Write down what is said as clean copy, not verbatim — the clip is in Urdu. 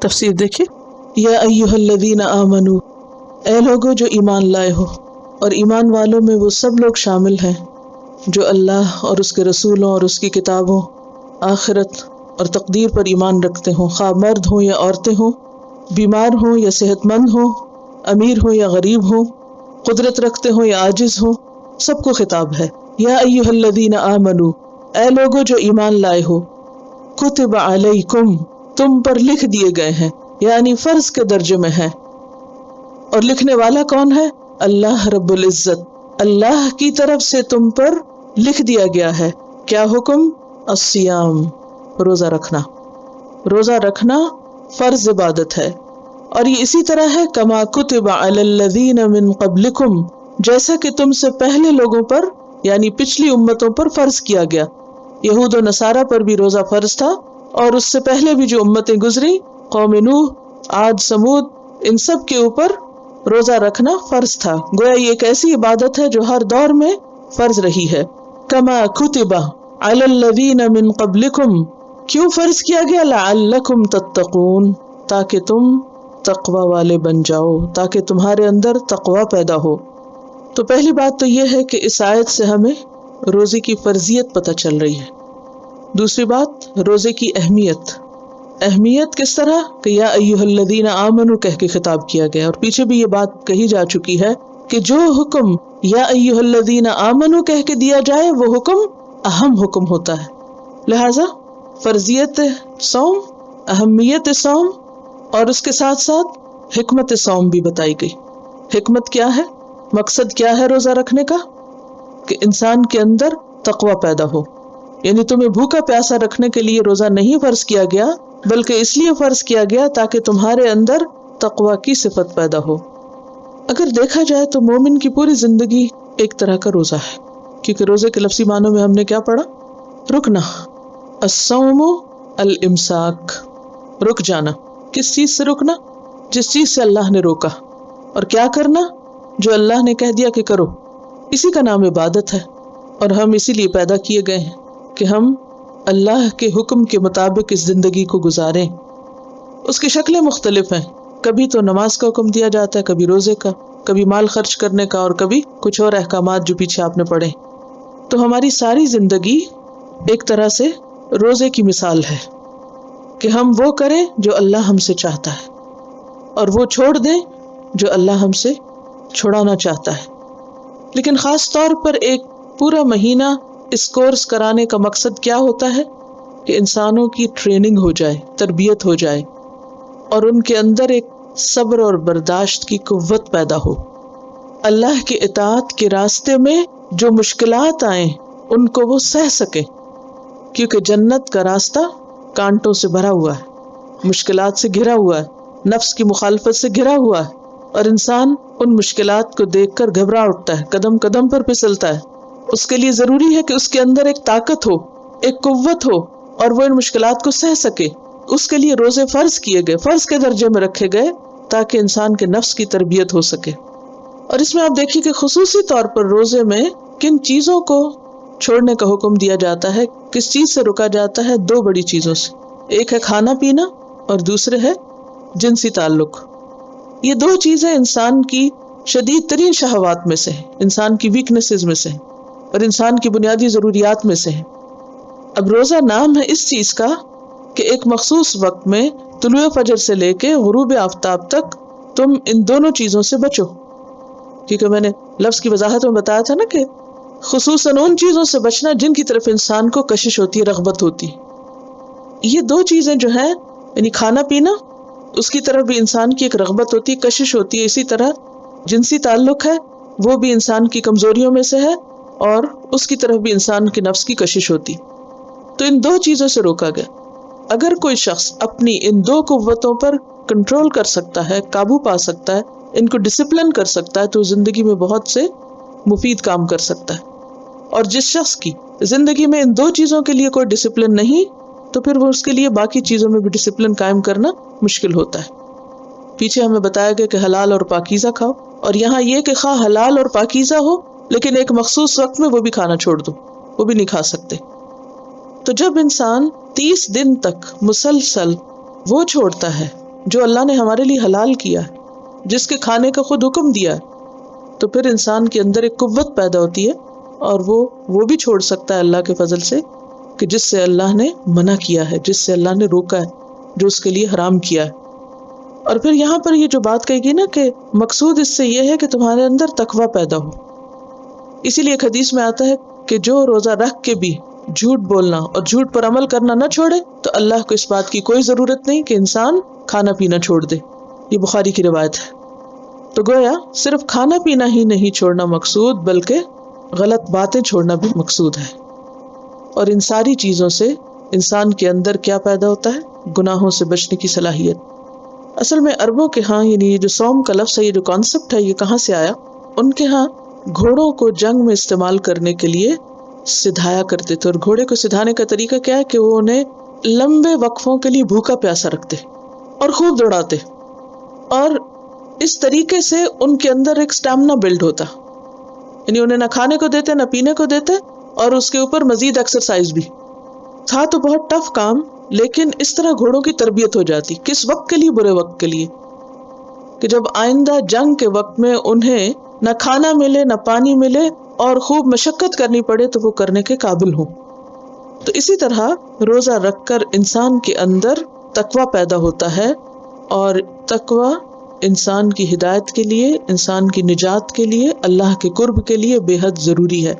تفسیر دیکھیں، یا ایھا آمنو، اے لوگو جو ایمان لائے ہو، اور ایمان والوں میں وہ سب لوگ شامل ہیں جو اللہ اور اس کے رسولوں اور اس کی کتابوں، آخرت اور تقدیر پر ایمان رکھتے ہوں، خواہ مرد ہوں یا عورتیں ہوں، بیمار ہوں یا صحت مند ہوں، امیر ہوں یا غریب ہوں، قدرت رکھتے ہوں یا عاجز ہوں، سب کو خطاب ہے۔ یا ایھا الذین آمنو، اے لوگو جو ایمان لائے ہو، کتب علیکم، تم پر لکھ دیے گئے ہیں، یعنی فرض کے درجے میں ہے۔ اور لکھنے والا کون ہے؟ اللہ رب العزت، اللہ کی طرف سے تم پر لکھ دیا گیا ہے۔ کیا حکم؟ الصیام، روزہ رکھنا۔ روزہ رکھنا فرض عبادت ہے، اور یہ اسی طرح ہے کما کتب علی الذین من قبلکم، جیسا کہ تم سے پہلے لوگوں پر یعنی پچھلی امتوں پر فرض کیا گیا۔ یہود و نصارہ پر بھی روزہ فرض تھا، اور اس سے پہلے بھی جو امتیں گزری، قوم نوح، عاد، سمود، ان سب کے اوپر روزہ رکھنا فرض تھا۔ گویا یہ ایک ایسی عبادت ہے جو ہر دور میں فرض رہی ہے۔ کما کتب علی الذین من قبلکم، کیوں فرض کیا گیا؟ لعلکم تتقون، تاکہ تم تقوی والے بن جاؤ، تاکہ تمہارے اندر تقوی پیدا ہو۔ تو پہلی بات تو یہ ہے کہ اس آیت سے ہمیں روزے کی فرضیت پتہ چل رہی ہے۔ دوسری بات، روزے کی اہمیت کس طرح کہ یا ایھا الذین آمنوا کہہ کے خطاب کیا گیا، اور پیچھے بھی یہ بات کہی جا چکی ہے کہ جو حکم یا ایھا الذین آمنوا کہہ کے دیا جائے وہ حکم اہم حکم ہوتا ہے۔ لہذا فرضیت صوم، اہمیت صوم، اور اس کے ساتھ ساتھ حکمت صوم بھی بتائی گئی۔ حکمت کیا ہے؟ مقصد کیا ہے روزہ رکھنے کا؟ کہ انسان کے اندر تقوی پیدا ہو، یعنی تمہیں بھوکا پیاسا رکھنے کے لیے روزہ نہیں فرض کیا گیا، بلکہ اس لیے فرض کیا گیا تاکہ تمہارے اندر تقوی کی صفت پیدا ہو۔ اگر دیکھا جائے تو مومن کی پوری زندگی ایک طرح کا روزہ ہے، کیونکہ روزے کے لفظی معنوں میں ہم نے کیا پڑھا؟ رکنا۔ الصوم الامساک، رک جانا۔ کس چیز سے رکنا؟ جس چیز سے اللہ نے روکا۔ اور کیا کرنا؟ جو اللہ نے کہہ دیا کہ کرو۔ اسی کا نام عبادت ہے، اور ہم اسی لیے پیدا کیے گئے ہیں کہ ہم اللہ کے حکم کے مطابق اس زندگی کو گزاریں۔ اس کی شکلیں مختلف ہیں، کبھی تو نماز کا حکم دیا جاتا ہے، کبھی روزے کا، کبھی مال خرچ کرنے کا، اور کبھی کچھ اور احکامات جو پیچھے آپ نے پڑھے۔ تو ہماری ساری زندگی ایک طرح سے روزے کی مثال ہے کہ ہم وہ کریں جو اللہ ہم سے چاہتا ہے، اور وہ چھوڑ دیں جو اللہ ہم سے چھڑانا چاہتا ہے۔ لیکن خاص طور پر ایک پورا مہینہ اس کورس کرانے کا مقصد کیا ہوتا ہے؟ کہ انسانوں کی ٹریننگ ہو جائے، تربیت ہو جائے، اور ان کے اندر ایک صبر اور برداشت کی قوت پیدا ہو۔ اللہ کی اطاعت کے راستے میں جو مشکلات آئیں ان کو وہ سہ سکیں، کیونکہ جنت کا راستہ کانٹوں سے بھرا ہوا ہے، مشکلات سے گھرا ہوا ہے، نفس کی مخالفت سے گھرا ہوا ہے، اور انسان ان مشکلات کو دیکھ کر گھبرا اٹھتا ہے، قدم قدم پر پھسلتا ہے۔ اس کے لیے ضروری ہے کہ اس کے اندر ایک طاقت ہو، ایک قوت ہو، اور وہ ان مشکلات کو سہ سکے۔ اس کے لیے روزے فرض کیے گئے، فرض کے درجے میں رکھے گئے، تاکہ انسان کے نفس کی تربیت ہو سکے۔ اور اس میں آپ دیکھیے کہ خصوصی طور پر روزے میں کن چیزوں کو چھوڑنے کا حکم دیا جاتا ہے، کس چیز سے رکا جاتا ہے؟ دو بڑی چیزوں سے، ایک ہے کھانا پینا اور دوسرے ہے جنسی تعلق۔ یہ دو چیزیں انسان کی شدید ترین شہوات میں سے ہیں، انسان کی ویکنیسز میں سے ہیں، اور انسان کی بنیادی ضروریات میں سے ہیں۔ اب روزہ نام ہے اس چیز کا کہ ایک مخصوص وقت میں طلوع فجر سے لے کے غروب آفتاب تک تم ان دونوں چیزوں سے بچو، کیونکہ میں نے لفظ کی وضاحت میں بتایا تھا نا کہ خصوصاً ان چیزوں سے بچنا جن کی طرف انسان کو کشش ہوتی ہے، رغبت ہوتی ہے۔ یہ دو چیزیں جو ہیں، یعنی کھانا پینا، اس کی طرف بھی انسان کی ایک رغبت ہوتی ہے، کشش ہوتی ہے۔ اسی طرح جنسی تعلق ہے، وہ بھی انسان کی کمزوریوں میں سے ہے، اور اس کی طرف بھی انسان کے نفس کی کشش ہوتی۔ تو ان دو چیزوں سے روکا گیا۔ اگر کوئی شخص اپنی ان دو قوتوں پر کنٹرول کر سکتا ہے، قابو پا سکتا ہے، ان کو ڈسپلن کر سکتا ہے، تو زندگی میں بہت سے مفید کام کر سکتا ہے۔ اور جس شخص کی زندگی میں ان دو چیزوں کے لیے کوئی ڈسپلن نہیں، تو پھر وہ اس کے لیے باقی چیزوں میں بھی ڈسپلن قائم کرنا مشکل ہوتا ہے۔ پیچھے ہمیں بتایا گیا کہ حلال اور پاکیزہ کھاؤ، اور یہاں یہ کہ خواہ حلال اور پاکیزہ ہو لیکن ایک مخصوص وقت میں وہ بھی کھانا چھوڑ دو، وہ بھی نہیں کھا سکتے۔ تو جب انسان 30 دن تک مسلسل وہ چھوڑتا ہے جو اللہ نے ہمارے لیے حلال کیا ہے، جس کے کھانے کا خود حکم دیا ہے، تو پھر انسان کے اندر ایک قوت پیدا ہوتی ہے اور وہ بھی چھوڑ سکتا ہے اللہ کے فضل سے کہ جس سے اللہ نے منع کیا ہے، جس سے اللہ نے روکا ہے، جو اس کے لیے حرام کیا ہے۔ اور پھر یہاں پر یہ جو بات کہی گئی نا کہ مقصود اس سے یہ ہے کہ تمہارے اندر تقویٰ پیدا ہو۔ اسی لیے ایک حدیث میں آتا ہے کہ جو روزہ رکھ کے بھی جھوٹ بولنا اور جھوٹ پر عمل کرنا نہ چھوڑے تو اللہ کو اس بات کی کوئی ضرورت نہیں کہ انسان کھانا پینا چھوڑ دے۔ یہ بخاری کی روایت ہے۔ تو گویا صرف کھانا پینا ہی نہیں چھوڑنا مقصود، بلکہ غلط باتیں چھوڑنا بھی مقصود ہے۔ اور ان ساری چیزوں سے انسان کے اندر کیا پیدا ہوتا ہے؟ گناہوں سے بچنے کی صلاحیت۔ اصل میں عربوں کے ہاں یعنی یہ جو صوم کا لفظ ہے، یہ جو کانسیپٹ ہے، یہ کہاں سے آیا؟ ان کے ہاں گھوڑوں کو جنگ میں استعمال کرنے کے لیے سدھایا کرتے تھے، اور گھوڑے کو سدھانے کا طریقہ کیا ہے کہ وہ انہیں لمبے وقفوں کے لیے بھوکا پیاسا رکھتے اور خوب دوڑاتے، اور اس طریقے سے ان کے اندر ایک سٹیمنا بلڈ ہوتا، یعنی انہیں نہ کھانے کو دیتے نہ پینے کو دیتے، اور اس کے اوپر مزید ایکسرسائز بھی تھا۔ تو بہت ٹف کام، لیکن اس طرح گھوڑوں کی تربیت ہو جاتی۔ کس وقت کے لیے؟ برے وقت کے لیے، کہ جب آئندہ جنگ کے وقت میں انہیں نہ کھانا ملے نہ پانی ملے اور خوب مشقت کرنی پڑے تو وہ کرنے کے قابل ہوں۔ تو اسی طرح روزہ رکھ کر انسان کے اندر تقویٰ پیدا ہوتا ہے، اور تقویٰ انسان کی ہدایت کے لیے، انسان کی نجات کے لیے، اللہ کے قرب کے لیے بے حد ضروری ہے۔